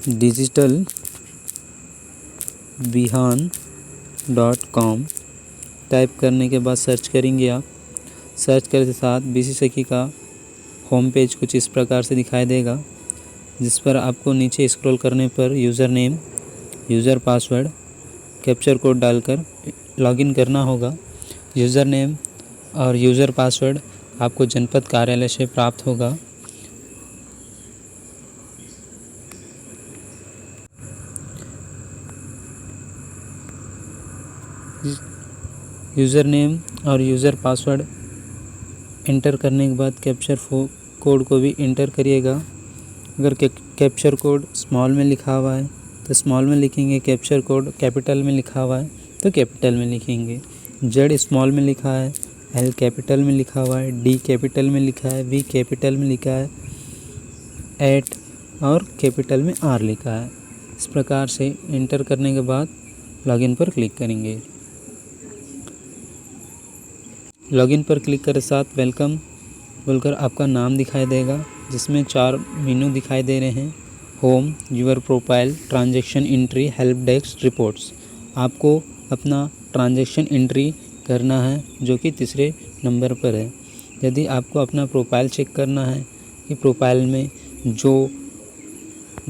digitalbihan.com type करने के बाद सर्च करेंगे आप। सर्च करने के साथ बीसी सखी का होम पेज कुछ इस प्रकार से दिखाई देगा, जिस पर आपको नीचे स्क्रॉल करने पर user name, user password, capture code डालकर लॉगिन करना होगा। यूज़र नेम और यूज़र पासवर्ड आपको जनपद कार्यालय से प्राप्त होगा। यूज़र नेम और यूज़र पासवर्ड इंटर करने के बाद कैप्चर कोड को भी इंटर करिएगा। अगर कैप्चर कोड स्मॉल में लिखा हुआ है तो स्मॉल में लिखेंगे, कैप्चर कोड कैपिटल में लिखा हुआ है तो कैपिटल में लिखेंगे। जेड स्मॉल में लिखा है, एल कैपिटल में लिखा हुआ है, डी कैपिटल में लिखा है, वी कैपिटल में लिखा है, 8 और कैपिटल में आर लिखा है। इस प्रकार से इंटर करने के बाद लॉगिन पर क्लिक करेंगे। लॉगिन पर क्लिक करने के साथ वेलकम बोलकर आपका नाम दिखाई देगा, जिसमें 4 मेनू दिखाई दे रहे हैं। Home, your profile, transaction entry, help desk, reports. आपको अपना ट्रांजैक्शन एंट्री करना है जो कि तीसरे नंबर पर है। यदि आपको अपना प्रोफाइल चेक करना है कि प्रोफाइल में जो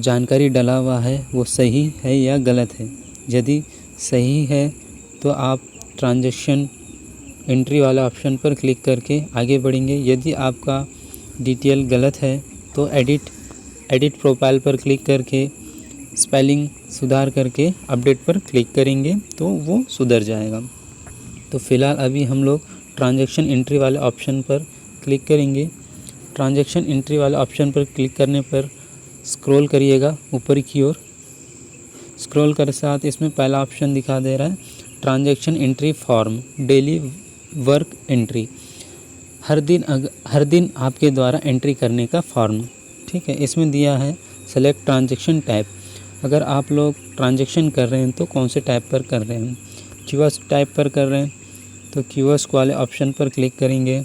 जानकारी डाला हुआ है वो सही है या गलत है। यदि सही है तो आप ट्रांजैक्शन एंट्री वाला ऑप्शन पर क्लिक करके आगे बढ़ेंगे। यदि आपका डिटेल गलत है तो एडिट प्रोफाइल पर क्लिक करके स्पेलिंग सुधार करके अपडेट पर क्लिक करेंगे तो वो सुधर जाएगा। तो फ़िलहाल अभी हम लोग ट्रांजैक्शन एंट्री वाले ऑप्शन पर क्लिक करेंगे। ट्रांजैक्शन एंट्री वाले ऑप्शन पर क्लिक करने पर स्क्रॉल करिएगा ऊपर की ओर। स्क्रॉल कर साथ इसमें पहला ऑप्शन दिखा दे रहा है transaction entry form, daily work entry. हर दिन आपके द्वारा एंट्री करने का फॉर्म, ठीक है। इसमें दिया है सेलेक्ट ट्रांजैक्शन टाइप। अगर आप लोग ट्रांजैक्शन कर रहे हैं तो कौन से टाइप पर कर रहे हैं। क्यूएस टाइप पर कर रहे हैं तो क्यूएस वाले ऑप्शन पर क्लिक करेंगे।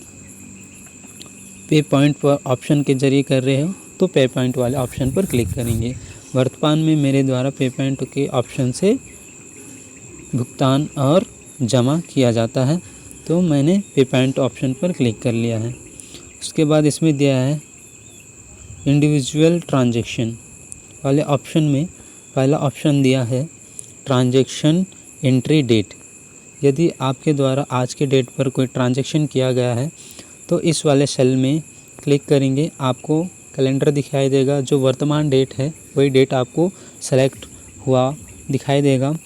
पे पॉइंट पर ऑप्शन के जरिए कर रहे हो तो पे पॉइंट वाले ऑप्शन पर क्लिक करेंगे। वर्तमान में मेरे द्वारा पे पॉइंट के ऑप्शन से भुगतान और जमा किया जाता है तो मैंने पे पॉइंट ऑप्शन पर क्लिक कर लिया है। उसके बाद इसमें दिया है इंडिविजुअल ट्रांजैक्शन वाले ऑप्शन में पहला ऑप्शन दिया है ट्रांजैक्शन एंट्री डेट। यदि आपके द्वारा आज के डेट पर कोई ट्रांजैक्शन किया गया है तो इस वाले सेल में क्लिक करेंगे, आपको कैलेंडर दिखाई देगा। जो वर्तमान डेट है वही डेट आपको सेलेक्ट हुआ दिखाई देगा।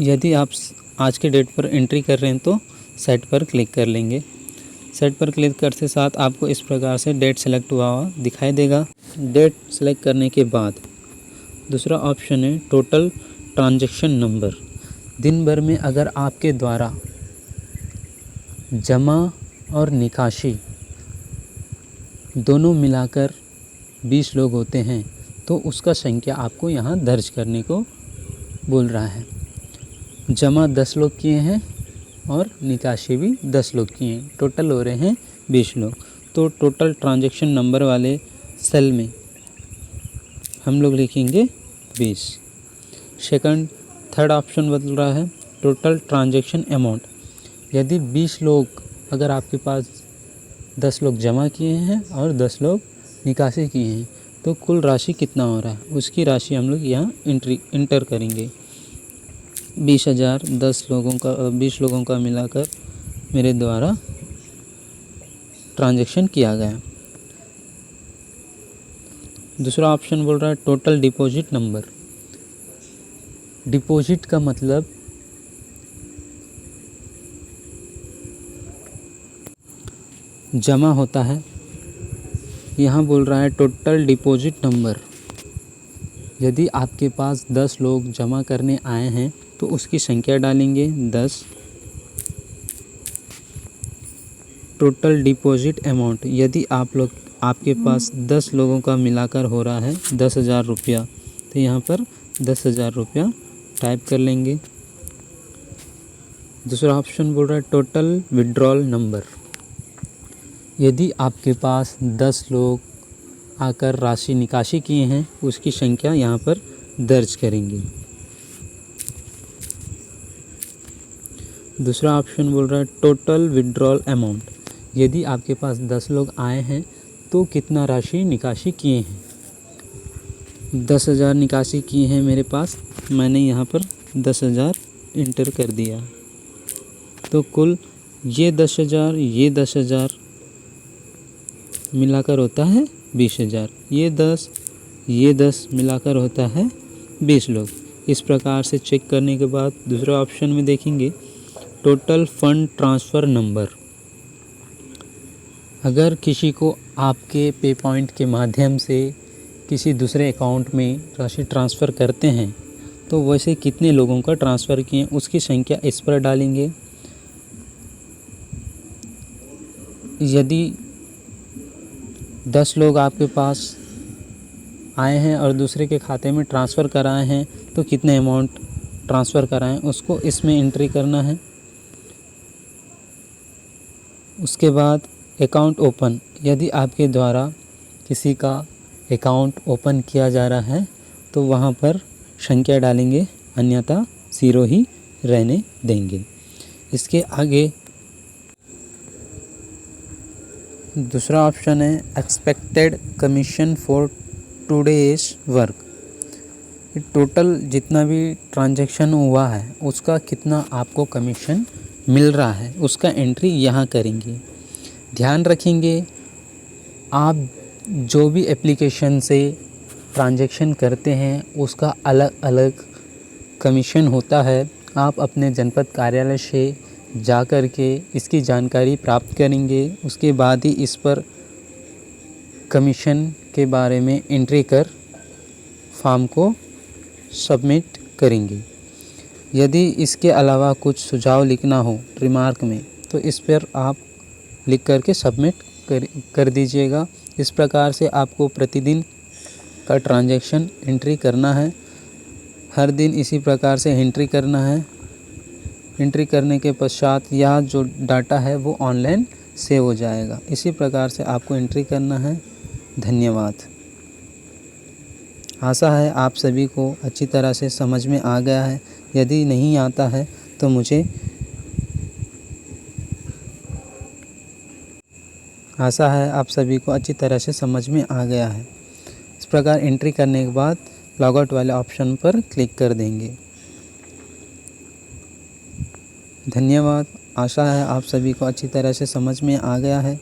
यदि आप आज के डेट पर एंट्री कर रहे हैं तो सेट पर क्लिक कर लेंगे। सेट पर क्लिक करते साथ आपको इस प्रकार से डेट सेलेक्ट हुआ दिखाई देगा। डेट सेलेक्ट करने के बाद दूसरा ऑप्शन है टोटल ट्रांजैक्शन नंबर। दिन भर में अगर आपके द्वारा जमा और निकासी दोनों मिलाकर 20 लोग होते हैं तो उसका संख्या आपको यहाँ दर्ज करने को बोल रहा है। जमा 10 लोग किए हैं और निकासी भी 10 लोग किए हैं, टोटल हो रहे हैं 20 लोग। तो टोटल ट्रांजैक्शन नंबर वाले सेल में हम लोग लिखेंगे 20। थर्ड ऑप्शन बदल रहा है टोटल ट्रांजैक्शन अमाउंट। यदि 20 लोग अगर आपके पास 10 लोग जमा किए हैं और 10 लोग निकासी किए हैं तो कुल राशि कितना हो रहा है उसकी राशि हम लोग यहाँ इंटर करेंगे। 20,000 20 लोगों का मिलाकर मेरे द्वारा ट्रांजैक्शन किया गया। दूसरा ऑप्शन बोल रहा है टोटल डिपॉजिट नंबर। डिपॉजिट का मतलब जमा होता है। यहाँ बोल रहा है टोटल डिपॉजिट नंबर। यदि आपके पास 10 लोग जमा करने आए हैं तो उसकी संख्या डालेंगे 10। टोटल डिपॉजिट अमाउंट, यदि आपके पास 10 लोगों का मिलाकर हो रहा है 10,000 रुपया तो यहाँ पर 10,000 रुपया टाइप कर लेंगे। दूसरा ऑप्शन बोल रहा है टोटल विड्रॉल नंबर। यदि आपके पास 10 लोग आकर राशि निकासी किए हैं उसकी संख्या यहाँ पर दर्ज करेंगे। दूसरा ऑप्शन बोल रहा है टोटल विड्रॉल अमाउंट। यदि आपके पास 10 लोग आए हैं तो कितना राशि निकासी किए हैं। 10,000 निकासी किए हैं मेरे पास, मैंने यहाँ पर 10,000 इंटर कर दिया। तो कुल ये 10,000 मिलाकर होता है 20,000। ये 10 मिलाकर होता है 20 लोग। इस प्रकार से चेक करने के बाद दूसरे ऑप्शन में देखेंगे टोटल फंड ट्रांसफ़र नंबर। अगर किसी को आपके पे पॉइंट के माध्यम से किसी दूसरे अकाउंट में राशि ट्रांसफ़र करते हैं तो वैसे कितने लोगों का ट्रांसफ़र किए उसकी संख्या इस पर डालेंगे। यदि 10 लोग आपके पास आए हैं और दूसरे के खाते में ट्रांसफ़र कराए हैं तो कितने अमाउंट ट्रांसफ़र कराएं उसको इसमें एंट्री करना है। उसके बाद अकाउंट ओपन, यदि आपके द्वारा किसी का अकाउंट ओपन किया जा रहा है तो वहाँ पर संख्या डालेंगे, अन्यथा 0 ही रहने देंगे। इसके आगे दूसरा ऑप्शन है expected commission for today's work. Total जितना भी ट्रांजैक्शन हुआ है उसका कितना आपको कमीशन मिल रहा है उसका एंट्री यहाँ करेंगे। ध्यान रखेंगे आप जो भी एप्लीकेशन से ट्रांजैक्शन करते हैं उसका अलग अलग कमीशन होता है। आप अपने जनपद कार्यालय से जा कर के इसकी जानकारी प्राप्त करेंगे। उसके बाद ही इस पर कमीशन के बारे में एंट्री कर फॉर्म को सबमिट करेंगे। यदि इसके अलावा कुछ सुझाव लिखना हो रिमार्क में तो इस पर आप लिख करके सबमिट कर दीजिएगा। इस प्रकार से आपको प्रतिदिन का ट्रांजैक्शन एंट्री करना है। हर दिन इसी प्रकार से एंट्री करना है। एंट्री करने के पश्चात यह जो डाटा है वो ऑनलाइन सेव हो जाएगा। इसी प्रकार से आपको एंट्री करना है। धन्यवाद। आशा है आप सभी को अच्छी तरह से समझ में आ गया है। यदि नहीं आता है तो मुझे आशा है आप सभी को अच्छी तरह से समझ में आ गया है। इस प्रकार एंट्री करने के बाद लॉगआउट वाले ऑप्शन पर क्लिक कर देंगे। धन्यवाद। आशा है आप सभी को अच्छी तरह से समझ में आ गया है।